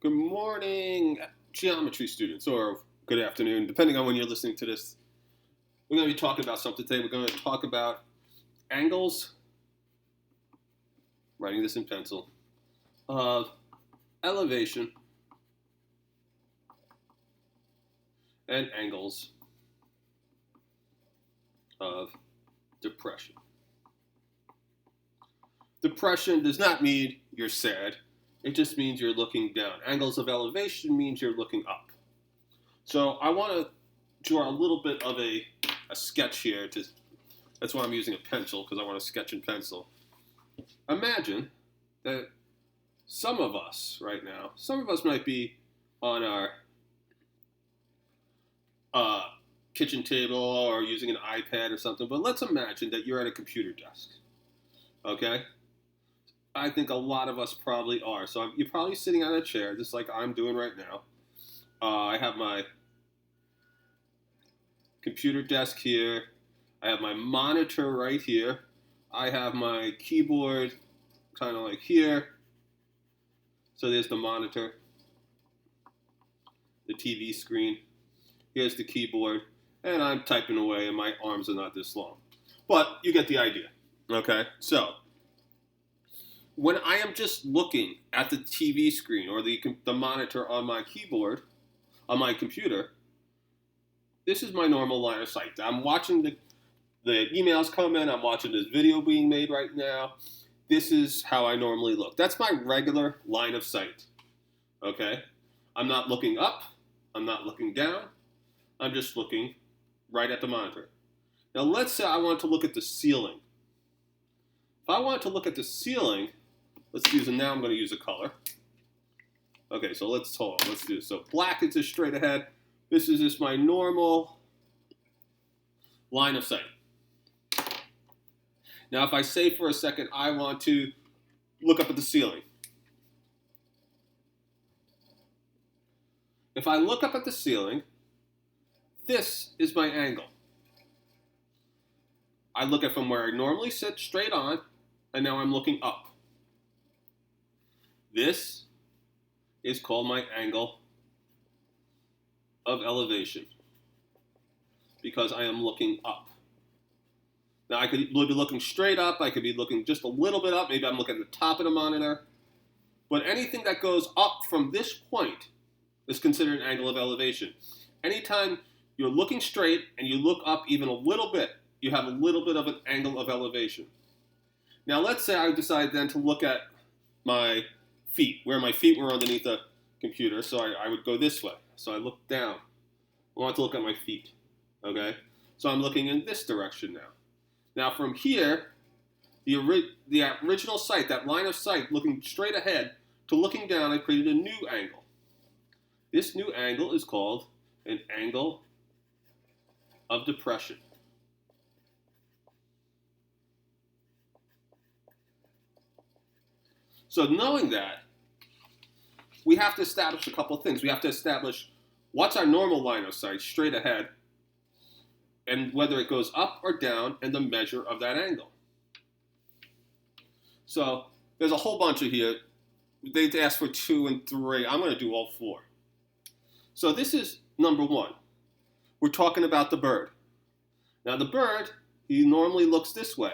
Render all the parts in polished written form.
Good morning, geometry students, or good afternoon, depending on when you're listening to this. We're going to be talking about something today. We're going to talk about angles, writing this in pencil, of elevation and angles of depression. Depression does not mean you're sad. It just means you're looking down. Angles of elevation means you're looking up. So I want to draw a little bit of a sketch here. That's why I'm using a pencil, because I want to sketch in pencil. Imagine that some of us right now, some of us might be on our kitchen table or using an iPad or something, but let's imagine that you're at a computer desk, okay? I think a lot of us probably are. So you're probably sitting on a chair, just like I'm doing right now. I have my computer desk here. I have my monitor right here. I have my keyboard kind of like here. So there's the monitor, the TV screen. Here's the keyboard. And I'm typing away, and my arms are not this long. But you get the idea, okay? So when I am just looking at the TV screen or the monitor on my keyboard, on my computer, this is my normal line of sight. I'm watching the emails come in. I'm watching this video being made right now. This is how I normally look. That's my regular line of sight, okay? I'm not looking up. I'm not looking down. I'm just looking right at the monitor. Now let's say I want to look at the ceiling. If I want to look at the ceiling, now I'm going to use a color. Okay, so let's do this. So black is just straight ahead. This is just my normal line of sight. Now if I say for a second I want to look up at the ceiling. If I look up at the ceiling, this is my angle. I look at from where I normally sit straight on, and now I'm looking up. This is called my angle of elevation because I am looking up. Now I could be looking straight up, I could be looking just a little bit up, maybe I'm looking at the top of the monitor, but anything that goes up from this point is considered an angle of elevation. Anytime you're looking straight and you look up even a little bit, you have a little bit of an angle of elevation. Now let's say I decide then to look at my feet, where my feet were underneath the computer, so I would go this way. So I look down. I want to look at my feet, okay? So I'm looking in this direction now. Now from here, the original sight, that line of sight, looking straight ahead to looking down, I created a new angle. This new angle is called an angle of depression. So knowing that, we have to establish a couple of things. We have to establish what's our normal line of sight, straight ahead, and whether it goes up or down, and the measure of that angle. So there's a whole bunch of here. They asked for 2 and 3. I'm going to do all 4. So this is number 1. We're talking about the bird. Now the bird, he normally looks this way,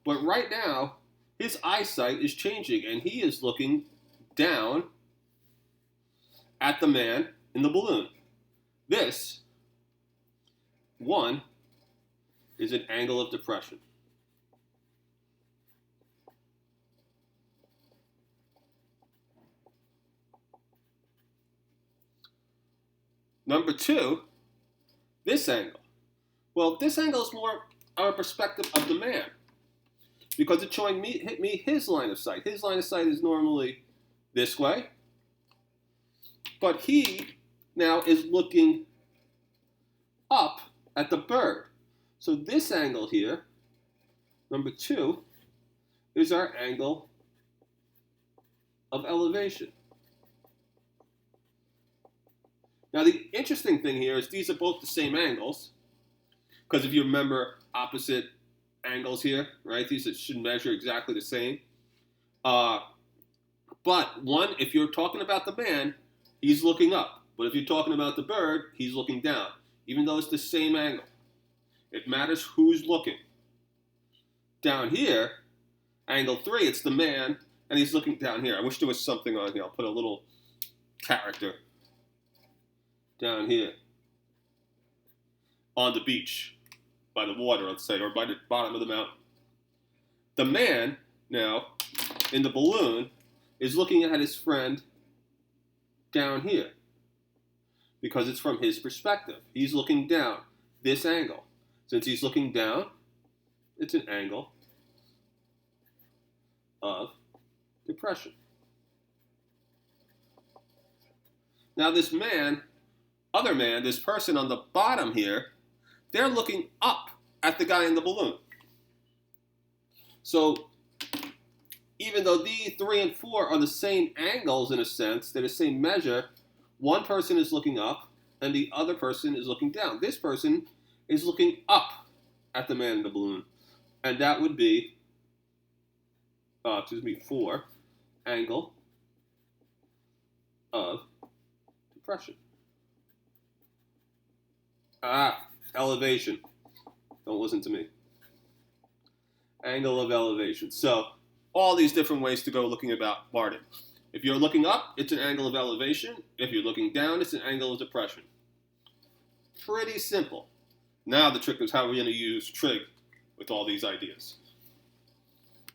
but right now, his eyesight is changing, and he is looking down at the man in the balloon. This, 1, is an angle of depression. Number 2, this angle. Well, this angle is more our perspective of the man, because it's showing me his line of sight. His line of sight is normally this way, but he now is looking up at the bird. So this angle here, number 2, is our angle of elevation. Now the interesting thing here is these are both the same angles, because if you remember opposite angles here, right? These should measure exactly the same. But one, if you're talking about the man, he's looking up. But if you're talking about the bird, he's looking down, even though it's the same angle. It matters who's looking. Down here, angle 3, it's the man, and he's looking down here. I wish there was something on here. I'll put a little character down here on the beach, by the water, let's say, or by the bottom of the mountain. The man, now, in the balloon, is looking at his friend down here because it's from his perspective. He's looking down, this angle. Since he's looking down, it's an angle of depression. Now this man, other man, this person on the bottom here, they're looking up at the guy in the balloon. So even though these 3 and 4 are the same angles in a sense, they're the same measure, one person is looking up and the other person is looking down. This person is looking up at the man in the balloon. And that would be, 4, angle of depression. Elevation. Don't listen to me. Angle of elevation. So, all these different ways to go looking about Barton. If you're looking up, it's an angle of elevation. If you're looking down, it's an angle of depression. Pretty simple. Now the trick is how we're going to use trig with all these ideas.